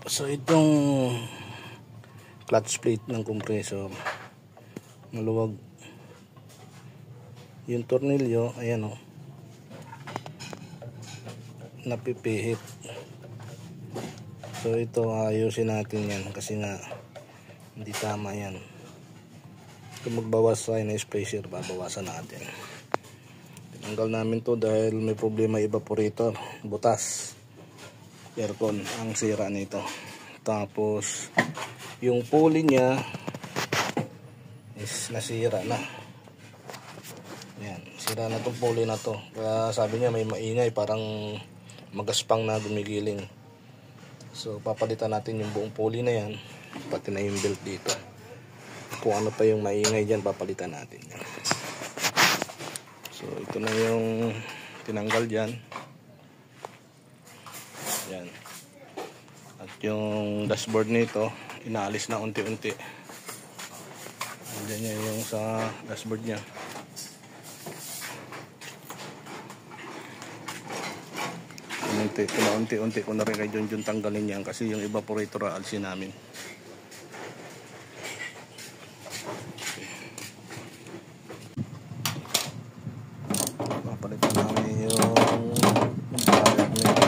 So itong clutch plate ng compressor maluwag yung tornilyo, ayan o, napipihit. So ito ayusin natin yan kasi nga hindi tama yan. Kung magbawas tayo na pressure, babawasan natin. Tinanggal namin to dahil may problema evaporator, butas aircon ang sira nito. Tapos yung pulley niya is nasira na. Yan, sira na tong pulley na to. Kaya sabi niya may maingay, parang magaspang na gumigiling. So papalitan natin yung buong pulley na yan, pati na yung belt dito. Kung ano pa yung maingay dyan, papalitan natin yan. So ito na yung tinanggal dyan. Yan. At yung dashboard nito inaalis na unti-unti. Andiyan niya yung sa dashboard niya. Unti-unti ko na rin kay Junjun tanggalin yan kasi yung evaporator aalisin namin. Papalitan namin yung wire nito.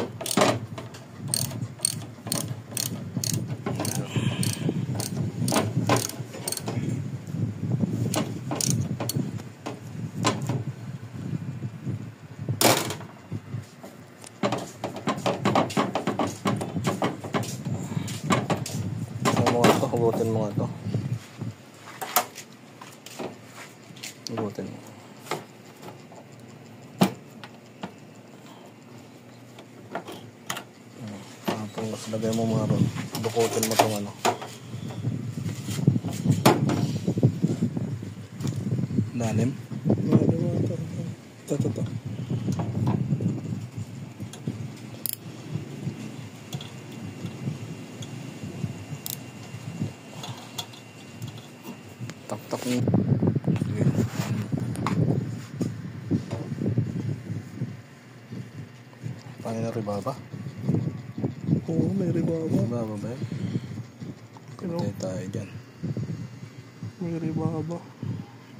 Hugutin mo nga ito. Hugutin mo. Tapos lagay mo mga ron. Bukutin mo itong ano. Lalim. Ito. Tak ni. Paano na ribaba? Oo, may ribaba. Ribaba ba yan? Pero tayo dyan. May ribaba.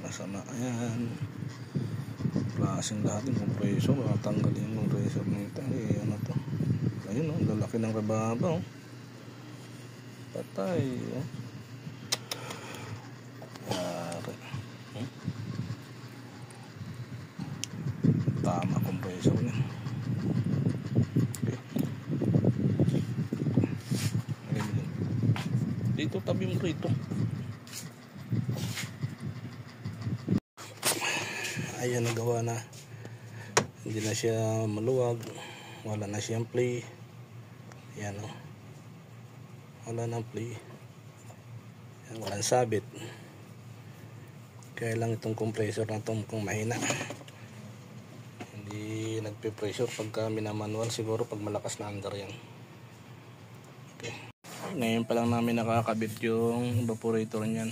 Masama yan. Klaseng lahat yung compressor. Tanggalin yung compressor nito. Ano to? Ayun o, lalaki ng ribaba o. Patay o. Tama compressor niya. Okay. Dito tabi mo rito. Ayan, nagawa na. Hindi na siya maluwag. Wala na siyang play. Ayan o. Wala nang play. Ayan, walang sabit. Kaya lang itong compressor na ito mukhang mahina. Hindi nagpe-pressure pagka minamanual, siguro pag malakas na under yan. Okay. Ngayon pa lang namin nakakabit yung evaporator niyan.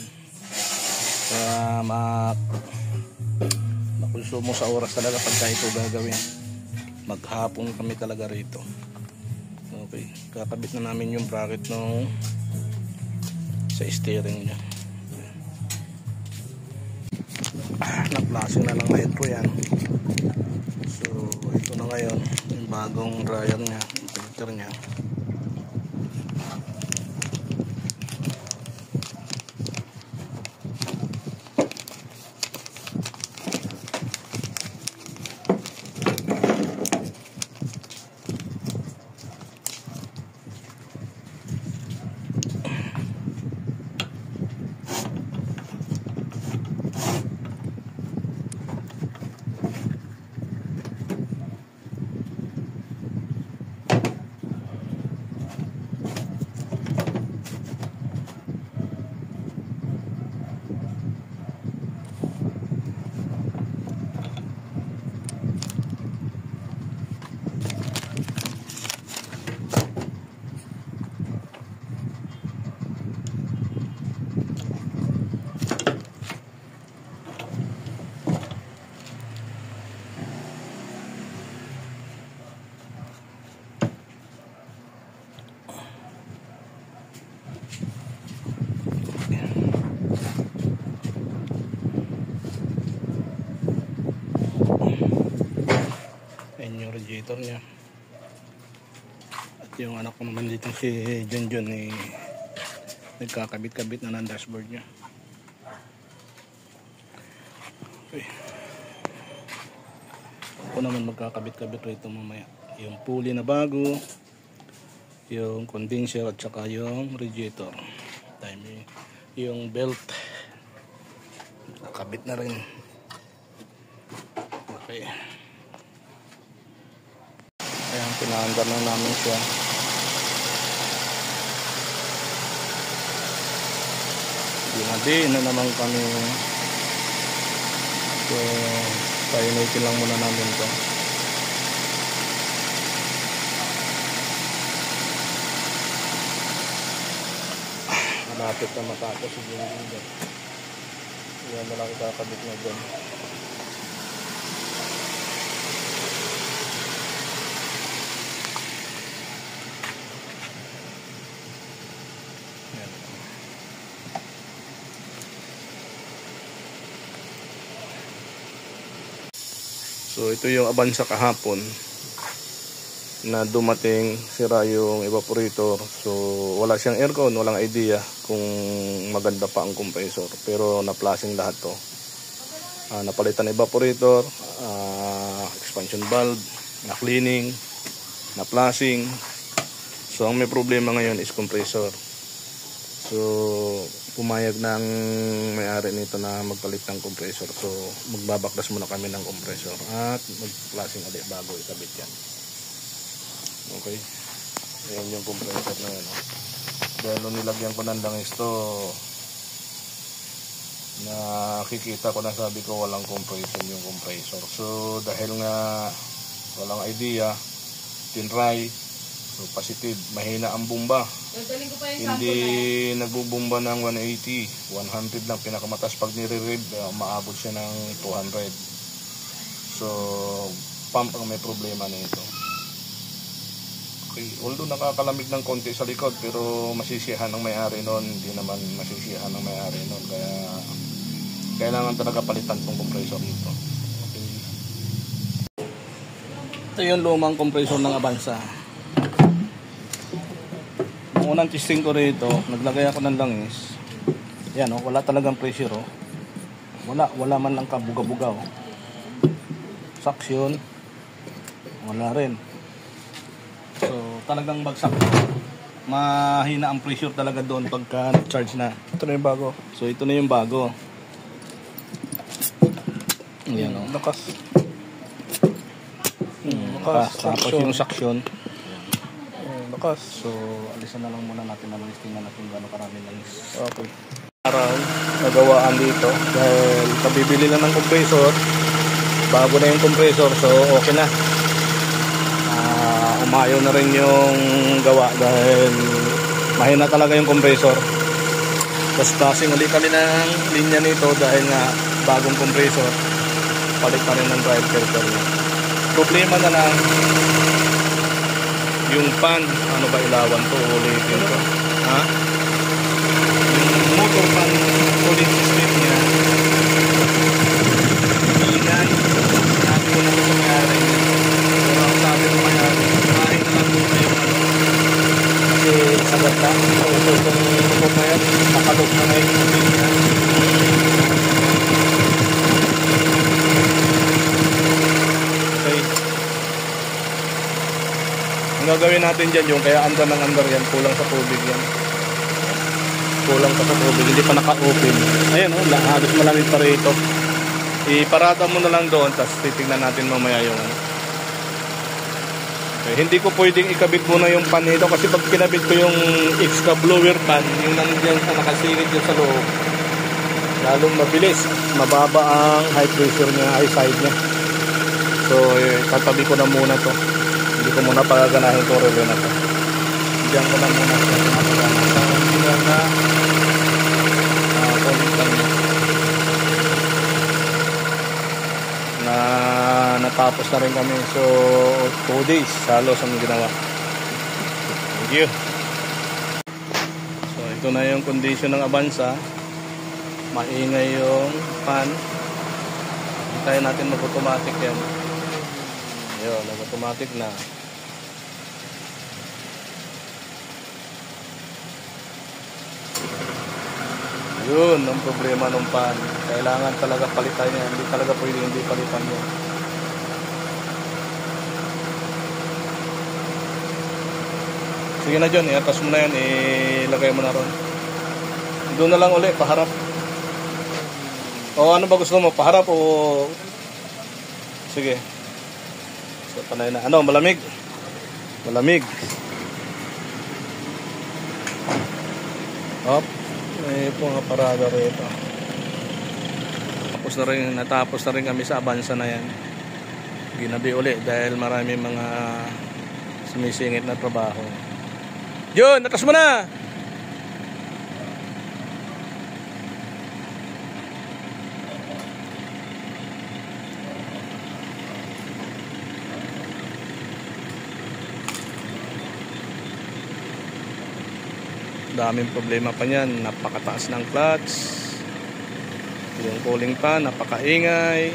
Kaya makonsumo sa oras talaga pagka ito gagawin. Maghapon kami talaga rito. Okay, kakabit na namin yung bracket ng sa steering niya. Na-flashing na lang ngayon po yan. So ito na ngayon yung bagong dryer nya, yung filter nya. radiator niya. At yung anak ko naman dito si Junjun nagkakabit-kabit na ng dashboard niya. Okay. Ako naman magkakabit-kabit rito mamaya. Yung pulley na bago, yung condenser at saka yung radiator. Yung belt nakabit na rin. Okay. Ayan, pinaandar na namin siya. Di na naman kami. So painitin lang muna namin ito. Malapit na matapos yung dito. Yan na lang kakabit na dyan. Yan. So ito yung Avanza kahapon na dumating, sira yung evaporator. So wala siyang aircon, walang idea kung maganda pa ang compressor, pero na-flashing lahat to. Napalitan evaporator, expansion valve, na-cleaning, na-flashing. So ang may problema ngayon is compressor. So pumayag ng may-ari nito na magpalit ng compressor. So magbabaklas muna kami ng compressor at mag-flashing ulit bago ikabit yan. Okay, ayan yung compressor na yan. Dahil nung nilagyan ko ng langis to, nakikita ko na, sabi ko walang compression yung compressor. So dahil nga walang idea, tinry, so positive, mahina ang bumba. Hindi nagbubumba ng 180, 100 lang pinakamatas. Pag nire-rev, maabot siya ng 200. So pump ang may problema nito. Although nakakalamig ng konti sa likod, pero masisiyahan ng may-ari noon, hindi naman masisiyahan ng may-ari noon, kaya kailangan talaga palitan tong compressor nito. Okay. Ito yung lumang compressor ng Avanza. Ang unang testing ko rito, naglagay ako ng langis. Yan, oh, wala talagang pressure, oh. Wala man lang kabuga-buga, oh. Suction, wala rin. So talagang bagsak. Mahina ang pressure talaga doon pagka charge na. Ito na yung bago. So ito na yung bago. Ayan, oh. Lakas. Tapos yung suction. Lakas. So alisan na lang muna natin, tingnan natin gano'ng karami langis. Okay. Araw nagawaan dito dahil kabibili lang ng compressor. Bago na yung compressor, so okay na. Umayaw na rin yung gawa dahil mahina talaga yung compressor. Tapos passing ulit kami ng linya nito dahil nga bagong compressor, palit na rin ng drive filter niya. Problema na lang yung fan, ano ba ilawan to, ulitin to, ha? Yung motor fan ulit system niya, ingay, sabi ko na ito nangyari. Pero ang sabi ko nangyari, kumain na lang muna yung ano, kasi sagat na, ito itong motor na yan, nakalog na ngayon yung motor niya. Okay. Ang gagawin natin dyan yung, kaya andar ng andar yan, kulang sa tubig yan. Kulang pa sa tubig, hindi pa naka-open. Ayan o, halos malamig pa rito. Iparata mo na lang doon, tapos titignan natin mamaya yung ano. Okay, hindi ko pwedeng ikabit muna yung pan nito kasi pag kinabit ko yung extra blower pan, yung nandiyan sa nakasilid dyan sa loob, lalong mabilis, mababa ang high pressure niya, high side niya. So tatabi ko na muna to, hindi ko muna pagaganahin to relay na to. Diyan ko na muna sa pinapagana sa hindi na kulit lang niya na natapos na rin kami. So 2 days halos ang ginawa. Thank you. So ito na yung condition ng Avanza. Maingay yung fan. Hintayin natin mag-automatic yan. Ayun, nag-automatic na. Yun ang problema ng pan. Kailangan talaga palitan yan. Hindi talaga pwede hindi palitan yan. Sige na John, iatas mo na yan. Ilagay mo na ron. Doon na lang uli, paharap. O ano ba gusto mo? Paharap o... Sige. So, panay na. Ano, malamig? Malamig. Hop. May mga parada rito. Natapos na rin kami sa Avanza na yan. Ginabi uli dahil marami mga sumisingit na trabaho. Yun, natas mo na! Daming problema pa niyan, napakataas ng clutch, yung cooling pan, napakaingay.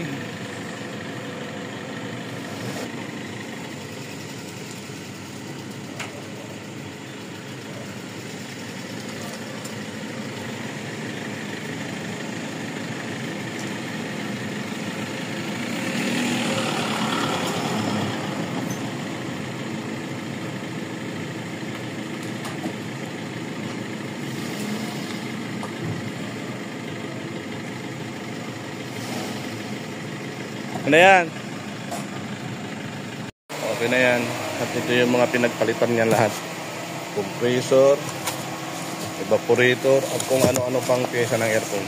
Ano yan? Okay na yan. At ito yung mga pinagpalitan niyan lahat. Compressor, evaporator, at kung ano-ano pang pyesa ng aircon.